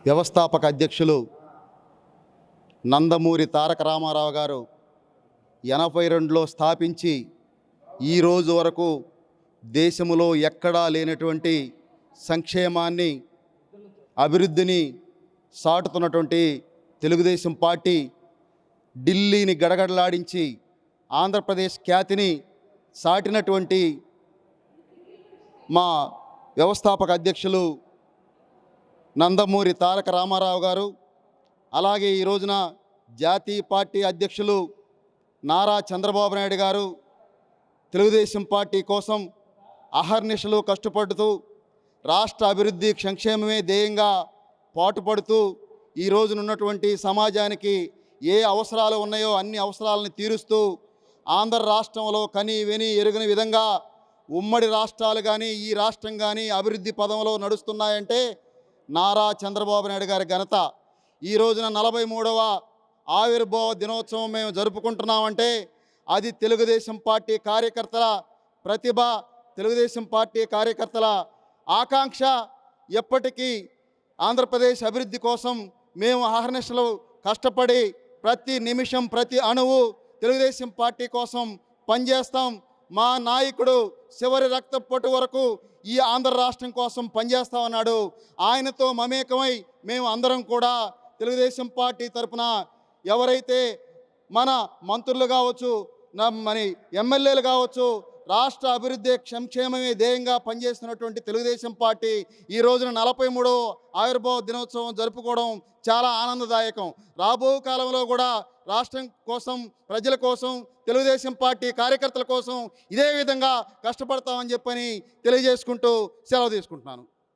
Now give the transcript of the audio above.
వ్యవస్థాపక అధ్యక్షులు నందమూరి తారక రామారావు గారు 82లో స్థాపించి ఈ రోజు వరకు దేశంలో ఎక్కడా లేనటువంటి సంక్షేమాన్ని, అభివృద్ధిని సాటుతున్నటువంటి తెలుగుదేశం పార్టీ ఢిల్లీని గడగడలాడించి ఆంధ్రప్రదేశ్ ఖ్యాతిని సాటినటువంటి మా వ్యవస్థాపక అధ్యక్షులు నందమూరి తారక రామారావు గారు, అలాగే ఈ రోజున జాతీయ పార్టీ అధ్యక్షులు నారా చంద్రబాబు నాయుడు గారు తెలుగుదేశం పార్టీ కోసం అహర్నిశలు కష్టపడుతూ రాష్ట్ర అభివృద్ధి సంక్షేమమే ధ్యేయంగా పాటుపడుతూ ఈ రోజునున్నటువంటి సమాజానికి ఏ అవసరాలు ఉన్నాయో అన్ని అవసరాలను తీరుస్తూ ఆంధ్ర రాష్ట్రంలో కని విని ఎరుగని విధంగా ఉమ్మడి రాష్ట్రాలు కానీ ఈ రాష్ట్రం కానీ అభివృద్ధి పదంలో నడుస్తున్నాయంటే నారా చంద్రబాబు నాయుడు గారి ఘనత. ఈ రోజున 43వ ఆవిర్భావ దినోత్సవం మేము జరుపుకుంటున్నామంటే అది తెలుగుదేశం పార్టీ కార్యకర్తల ప్రతిభ, తెలుగుదేశం పార్టీ కార్యకర్తల ఆకాంక్ష. ఎప్పటికీ ఆంధ్రప్రదేశ్ అభివృద్ధి కోసం మేము అహర్నిశలు కష్టపడి ప్రతి నిమిషం ప్రతి అణువు తెలుగుదేశం పార్టీ కోసం పనిచేస్తాం. మా నాయకుడు చివరి రక్తపోటు వరకు ఈ ఆంధ్ర రాష్ట్రం కోసం పనిచేస్తామన్నాడు. ఆయనతో మమేకమై మేము అందరం కూడా తెలుగుదేశం పార్టీ తరఫున ఎవరైతే మన మంత్రులు కావచ్చు, మన ఎమ్మెల్యేలు కావచ్చు, రాష్ట్ర అభివృద్ధి సంక్షేమమే ధ్యేయంగా పనిచేస్తున్నటువంటి తెలుగుదేశం పార్టీ ఈ రోజున 43వ ఆవిర్భావ దినోత్సవం జరుపుకోవడం చాలా ఆనందదాయకం. రాబో కాలంలో కూడా రాష్ట్రం కోసం, ప్రజల కోసం, తెలుగుదేశం పార్టీ కార్యకర్తల కోసం ఇదే విధంగా కష్టపడతామని చెప్పని తెలియజేసుకుంటూ సెలవు తీసుకుంటున్నాను.